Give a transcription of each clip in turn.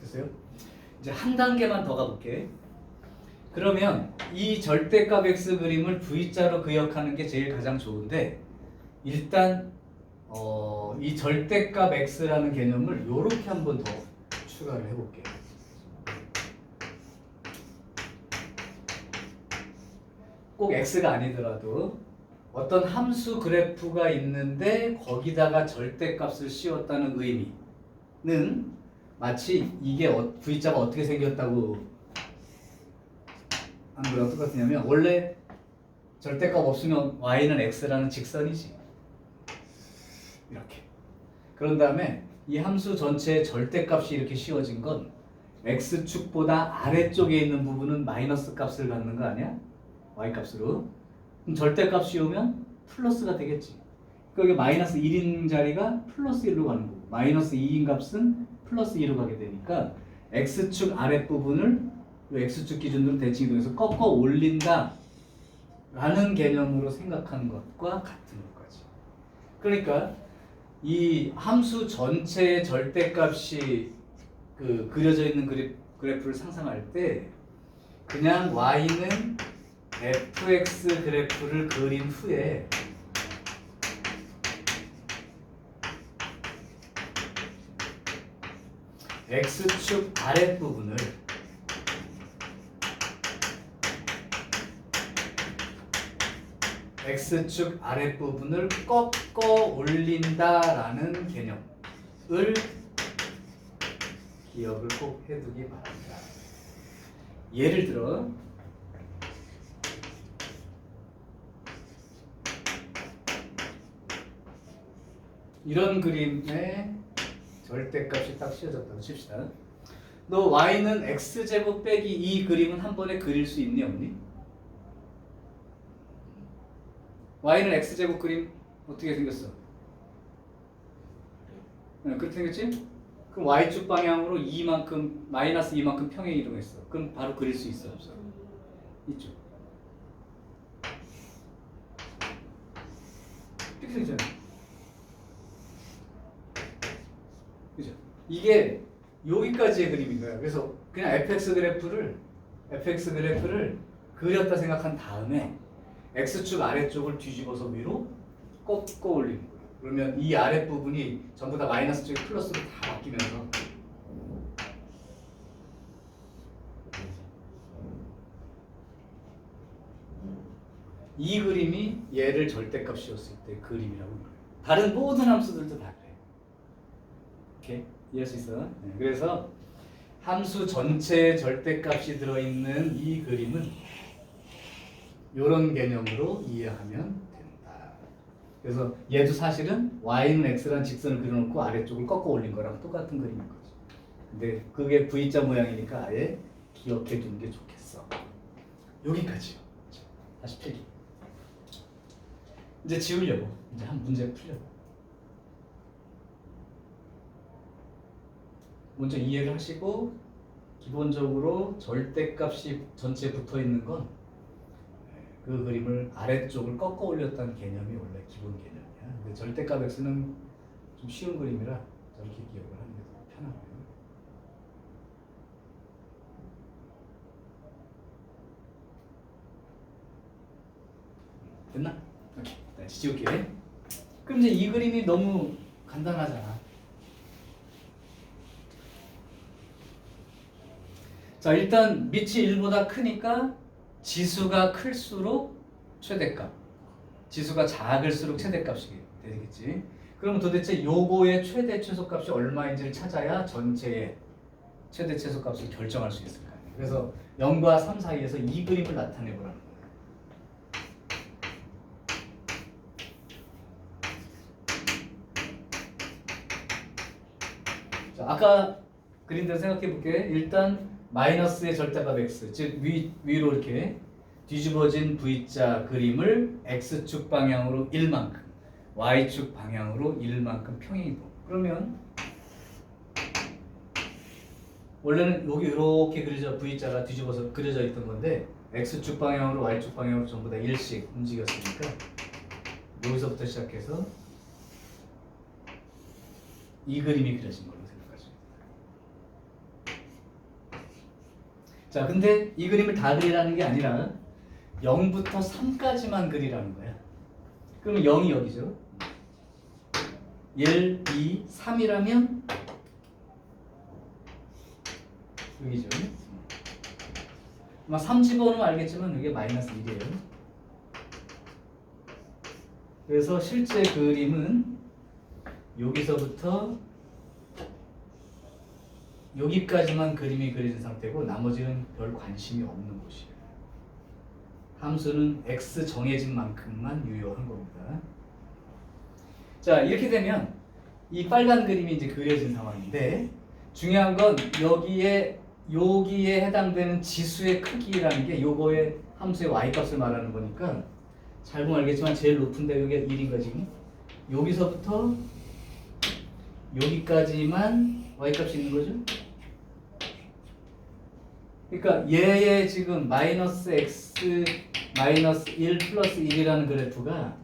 됐어요? 이제 한 단계만 더 가볼게. 그러면 이 절대값 x 그림을 V자로 그역하는 게 제일 가장 좋은데 일단 이 절대값 x라는 개념을 이렇게 한번 더 추가를 해볼게요. 꼭 x가 아니더라도 어떤 함수 그래프가 있는데 거기다가 절대값을 씌웠다는 의미는 마치 이게 V자가 어떻게 생겼다고 하는 거랑 똑같으냐면 원래 절대값 없으면 y는 x라는 직선이지. 이렇게. 그런 다음에 이 함수 전체의 절대값이 이렇게 씌워진 건 x축보다 아래쪽에 있는 부분은 마이너스 값을 갖는 거 아니야? y값으로. 그럼 절대값 씌우면 플러스가 되겠지. 그러니까 마이너스 1인 자리가 플러스 1로 가는 거고 마이너스 2인 값은 플러스 2로 가게 되니까 x축 아랫부분을 x축 기준으로 대칭 이동해서 꺾어 올린다 라는 개념으로 생각하는 것과 같은 것까지. 그러니까 이 함수 전체의 절대값이 그려져 있는 그래프를 상상할 때 그냥 y는 fx 그래프를 그린 후에 x축 아랫부분을 x축 아랫부분을 꺾어 올린다라는 개념을 기억을 꼭 해두기 바랍니다. 예를 들어 이런 그림에 절대값이 딱 씌워졌다고 칩시다. 너 y는 x제곱 빼기 이 그림은 한 번에 그릴 수 있니 없니? y는 x제곱 그림 어떻게 생겼어? 그렇게 생겼지? 그럼 y축 방향으로 2만큼 마이너스 2만큼 평행 이동했어. 그럼 바로 그릴 수 있어 없어? 있죠. 이렇게 생겼잖아. 그죠? 이게 여기까지의 그림인 거야. 그래서 그냥 fx 그래프를 그렸다 생각한 다음에 x축 아래쪽을 뒤집어서 위로 꺾어 올리는 거예요. 그러면 이 아랫부분이 전부 다 마이너스 쪽에 플러스로 다 바뀌면서 이 그림이 얘를 절대값 씌웠을 때 그림이라고 해요. 다른 모든 함수들도 다 그래. 오케이? 이해할 수 있어? 네. 그래서 함수 전체의 절대값이 들어있는 이 그림은 이런 개념으로 이해하면 된다. 그래서 얘도 사실은 y는 x라는 직선을 그려놓고 아래쪽을 꺾어 올린 거랑 똑같은 그림인 거죠. 근데 그게 V자 모양이니까 아예 기억해 두는 게 좋겠어. 여기까지요. 다시 필기. 이제 지우려고. 이제 한 문제 풀려고. 먼저 이해를 하시고 기본적으로 절대값이 전체에 붙어 있는 건 그 그림을 아래쪽을 꺾어 올렸다는 개념이 원래 기본 개념이야. 근데 절대값 x는 좀 쉬운 그림이라 저렇게 기억을 하는 게 더 편하고요. 됐나? 오케이. 다시 지울게. 그럼 이제 이 그림이 너무 간단하잖아. 자, 일단 밑이 1보다 크니까 지수가 클수록 최대값, 지수가 작을수록 최대값이 되겠지. 그럼 도대체 요거의 최대 최소값이 얼마인지를 찾아야 전체의 최대 최소값을 결정할 수 있을 거 아니에요. 그래서 0과 3 사이에서 이 그림을 나타내보라는 거예요. 자, 아까 그림대로 생각해 볼게. 일단 마이너스의 절대값 x, 즉 위로 이렇게 뒤집어진 V자 그림을 x축 방향으로 1만큼, y축 방향으로 1만큼 평행이동. 그러면 원래는 여기 이렇게 그려져 V자가 뒤집어서 그려져 있던 건데 x축 방향으로 y축 방향으로 전부 다 1씩 움직였으니까 여기서부터 시작해서 이 그림이 그려진 걸로 생각하시면 됩니다. 자, 근데 이 그림을 다 그리라는 게 아니라 0부터 3까지만 그리라는 거야. 그러면 0이 여기죠. 1, 2, 3이라면 여기죠. 아마 3 집어넣으면 알겠지만 이게 마이너스 1이에요. 그래서 실제 그림은 여기서부터 여기까지만 그림이 그려진 상태고 나머지는 별 관심이 없는 곳이에요. 함수는 x 정해진 만큼만 유효한 겁니다. 자, 이렇게 되면 이 빨간 그림이 이제 그려진 상황인데 중요한 건 여기에 해당되는 지수의 크기라는 게 요거의 함수의 y값을 말하는 거니까 잘 보면 알겠지만 제일 높은데 여기가 1인 거지. 여기서부터 여기까지만 y값이 있는 거죠. 그러니까 얘의 지금 마이너스 x 마이너스 1 플러스 1이라는 그래프가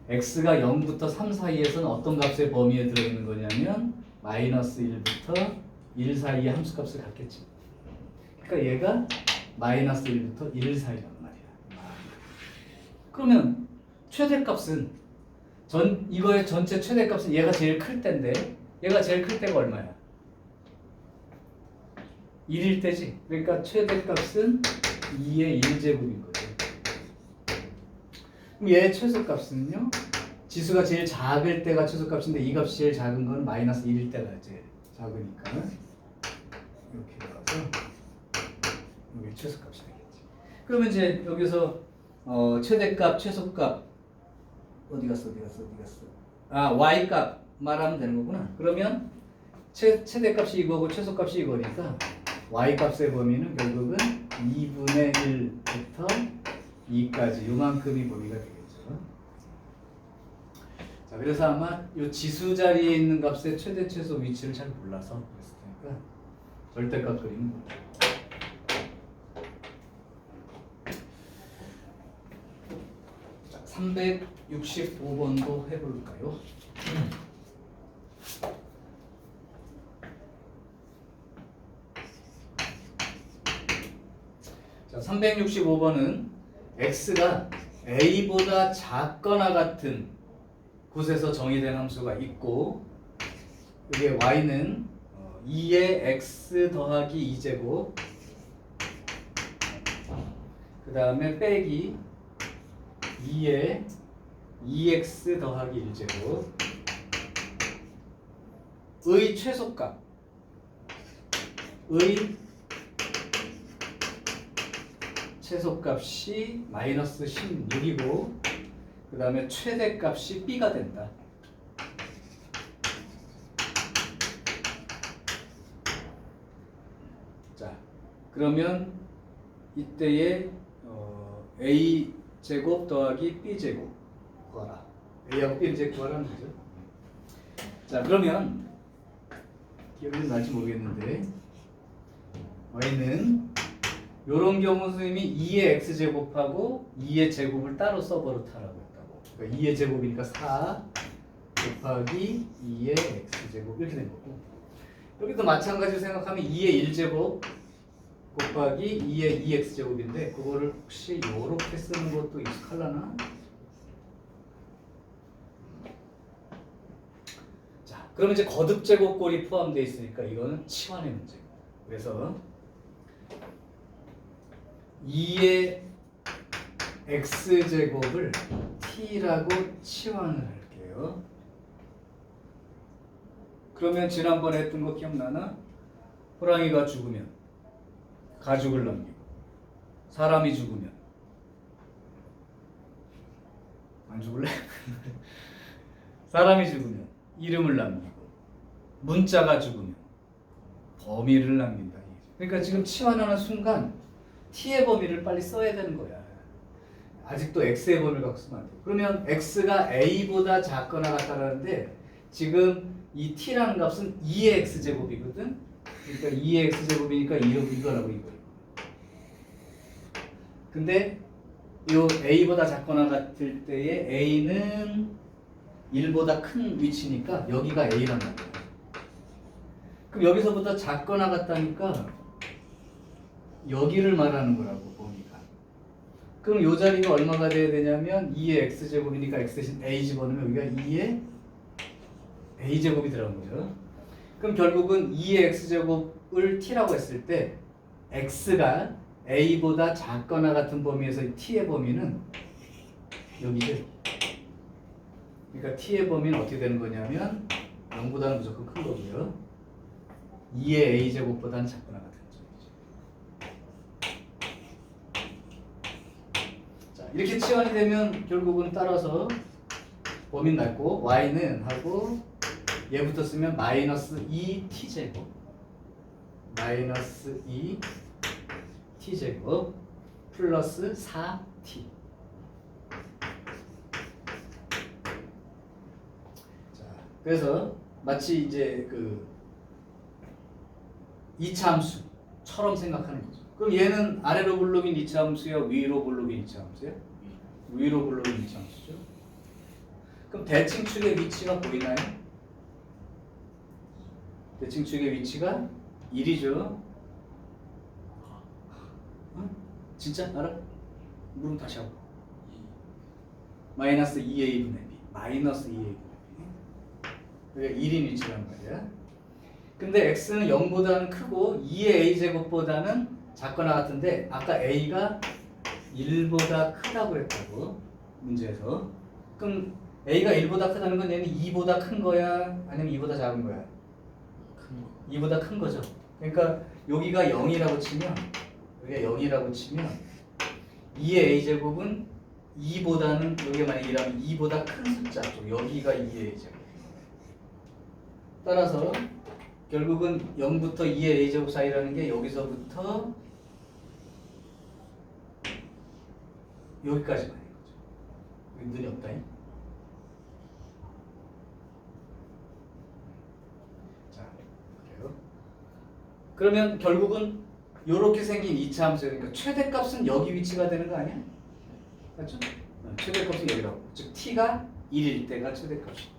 x가 0부터 3 사이에서는 어떤 값의 범위에 들어있는 거냐면 마이너스 1부터 1 사이의 함수값을 갖겠지. 그러니까 얘가 마이너스 1부터 1 사이란 말이야. 그러면 최대값은 이거의 전체 최대값은 얘가 제일 클 때인데 얘가 제일 클 때가 얼마야? 1일 때지. 그러니까 최대값은 2의 1제곱인 거죠. 그럼 얘 최소값은요? 지수가 제일 작을 때가 최소값인데 이 값이 제일 작은 건 마이너스 1일 때가 제일 작으니까 이렇게 나와서 이게 최소값이 되겠지. 그러면 이제 여기서 최대값, 최소값 어디 갔어? 아, y값 말하면 되는 거구나. 그러면 최대값이 이거고 최소값이 이거니까 y값의 범위는 결국은 2분의 1부터 2까지 요만큼이 범위가 되겠죠. 자, 그래서 아마 이 지수 자리에 있는 값의 최대 최소 위치를 잘 몰라서 그랬을 테니까 절대값 그리는 거예요. 자, 365번도 해볼까요? 자, 365번은 x가 a보다 작거나 같은 곳에서 정의된 함수가 있고 이게 y는 2의 x 더하기 2제곱 그 다음에 빼기 2의 2x 더하기 1제곱 의 최소값 최소값이 마이너스 16이고 그 다음에 최대값이 b가 된다. 자, 그러면 이때에 a 제곱 더하기 b 제곱 구하라. a하고 b를 이제 구하라는 거죠. 자, 그러면 기억이 날지 모르겠는데 y는 요런 경우 선생님이 2의 x제곱하고 2의 제곱을 따로 써버릇하라고 했다고. 그러니까 2의 제곱이니까 4 곱하기 2의 x제곱 이렇게 된 거고 여기도 마찬가지로 생각하면 2의 1제곱 곱하기 2의 2x제곱인데 그거를 혹시 요렇게 쓰는 것도 익숙하려나? 자, 그러면 이제 거듭제곱꼴이 포함되어 있으니까 이거는 치환의 문제고 그래서 2의 x제곱을 t라고 치환을 할게요. 그러면 지난번에 했던 거 기억나나? 호랑이가 죽으면 가죽을 남기고 사람이 죽으면 안 죽을래? 사람이 죽으면 이름을 남기고 문자가 죽으면 범위를 남긴다. 그러니까 지금 치환하는 순간 t의 범위를 빨리 써야 되는 거야. 아직도 x의 범위를 갖고 쓰면 안 돼. 그러면 x가 a보다 작거나 같다라는데 지금 이 t라는 값은 2의 x제곱이거든. 그러니까 2의 x제곱이니까 이거라고 이거. 근데 이 a보다 작거나 같을 때에 a는 1보다 큰 위치니까 여기가 a란 말이야. 그럼 여기서부터 작거나 같다니까 여기를 말하는 거라고 범위가. 그럼 요 자리가 얼마가 돼야 되냐면 2의 x제곱이니까 x 대신 a 집어넣으면 여기가 2의 a제곱이 들어간 거죠. 그럼 결국은 2의 x제곱을 t라고 했을 때 x가 a보다 작거나 같은 범위에서 t의 범위는 여기죠. 그러니까 t의 범위는 어떻게 되는 거냐면 0보다는 무조건 큰 거고요. 2의 a제곱보다는 작거나 같은 거죠. 자, 이렇게 치환이 되면 결국은 따라서 범위는 낮고 y는 하고 얘부터 쓰면 마이너스 2t제곱 마이너스 2t제곱 플러스 4t. 자, 그래서 마치 이제 그 2차 함수처럼 생각하는 거죠. 그럼 얘는 아래로 굴러긴 2차 함수야, 위로 굴러긴 2차 함수야? 위로 굴러긴 2차 함수죠. 그럼 대칭축의 위치가 보이나요? 대칭축의 위치가 1이죠. 진짜? 알아? 물음 다시 하고. 마이너스 2a분의 b. 마이너스 2a분의 b. 그게 1인 위치란 말이야. 근데 x는 0보다는 크고 2의 a제곱보다는 작거나 같은데 아까 a가 1보다 크다고 했다고 문제에서. 그럼 a가 1보다 크다는 건 얘는 2보다 큰 거야? 아니면 2보다 작은 거야? 2보다 큰 거죠. 그러니까 여기가 0이라고 치면 여기가 0이라고 치면 2의 a제곱은 2보다는 여기가 만약에 2라면 2보다 큰 숫자죠. 여기가 2의 a제곱. 따라서 결국은 0부터 2의 a제곱 사이라는 게 여기서부터 여기까지만 인 거죠. 여기 눈이 없다잉. 자, 그래요. 그러면 결국은 이렇게 생긴 2차 함수, 그러니까 최대값은 여기 위치가 되는 거 아니야? 맞죠? 최대값은 여기라고. 즉 t가 1일 때가 최대값이.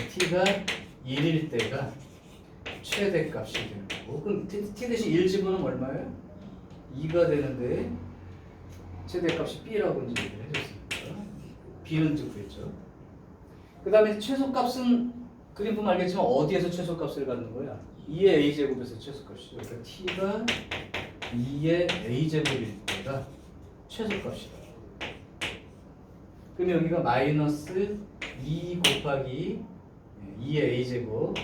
t가 1일 때가 최대값이 되는 거고. 그럼 t 대신 1 집어넣으면 얼마예요? 2가 되는데 최대값이 b라고 이제 얘기를 해줬습니다. b는 즉 구했죠. 그 다음에 최소값은 그림 보면 알겠지만 어디에서 최소값을 갖는 거야? 2의 a제곱에서 최소값이죠. 그러니까 t가 2의 a제곱일 때가 최소값이다. 그럼 여기가 마이너스 2 곱하기 2의 a제곱,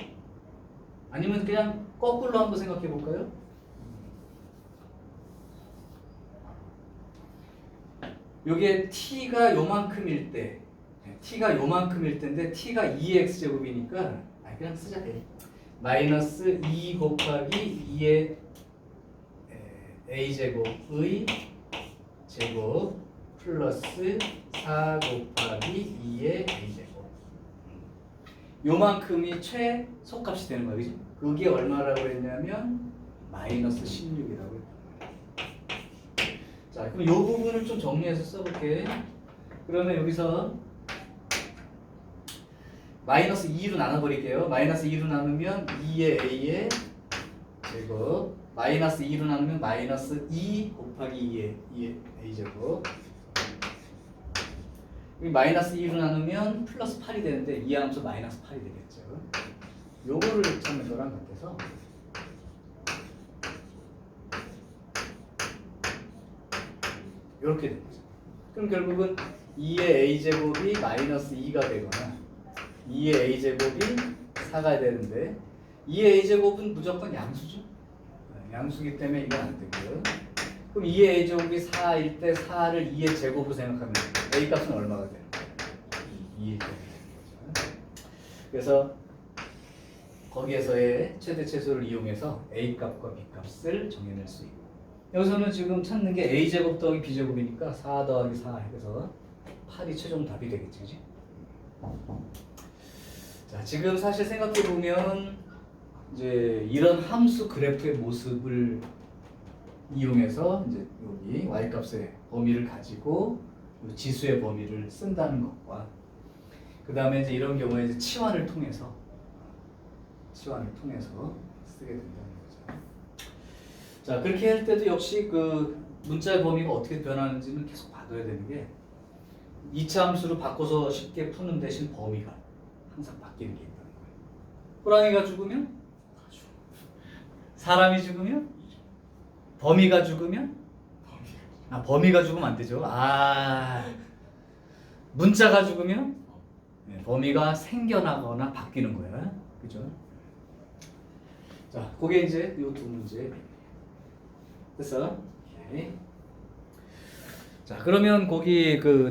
아니면 그냥 거꾸로 한번 생각해 볼까요? 요게 t가 요만큼일 때, t가 요만큼일 때인데 t가 2의 x제곱이니까 그냥 쓰자. 마이너스 2 곱하기 2의 a제곱의 제곱 플러스 4 곱하기 2의 a제곱. 요만큼이 최소값이 되는 거예요. 그지? 그게 얼마라고 했냐면 마이너스 16이라고 했단 말이에요. 자, 그럼 이 부분을 좀 정리해서 써볼게. 그러면 여기서 마이너스 2로 나눠버릴게요. 마이너스 2로 나누면 2의 a의 제곱, 마이너스 2로 나누면 마이너스 2 곱하기 2의 a제곱, 마이너스 2로 나누면 플러스 8이 되는데 이 함수 마이너스 8이 되겠죠. 요거를 찾는 거랑 같아서 이렇게 되는 거죠. 그럼 결국은 2의 a제곱이 마이너스 2가 되거나 2의 a제곱이 4가 되는데 2의 a제곱은 무조건 양수죠. 양수기 때문에 이건 안 되고요. 그럼 2의 a제곱이 4일 때 4를 2의 제곱으로 생각하면 a 값은 얼마가 돼요? 2일 때. 그래서 거기에서의 최대 최소를 이용해서 a 값과 b 값을 정해낼 수 있고, 여기서는 지금 찾는 게 a제곱 더하기 b제곱이니까 4 더하기 4 해서 8이 최종 답이 되겠지, 그지? 자, 지금 사실 생각해 보면 이제 이런 함수 그래프의 모습을 이용해서 이제 여기 y 값의 범위를 가지고 지수의 범위를 쓴다는 것과, 그 다음에 이제 이런 경우에 이제 치환을 통해서 쓰게 된다는 거죠. 자, 그렇게 할 때도 역시 그 문자의 범위가 어떻게 변하는지는 계속 봐둬야 되는 게 2차 함수로 바꿔서 쉽게 푸는 대신 범위가 항상 바뀌는 게 있다는 거예요. 호랑이가 죽으면? 사람이 죽으면? 범위가 죽으면? 범위가 죽으면 안 되죠. 문자가 죽으면? 네, 범위가 생겨나거나 바뀌는 거야. 그죠? 자, 그게 이제 이 두 문제. 됐어? 오케이. 자, 그러면 거기 그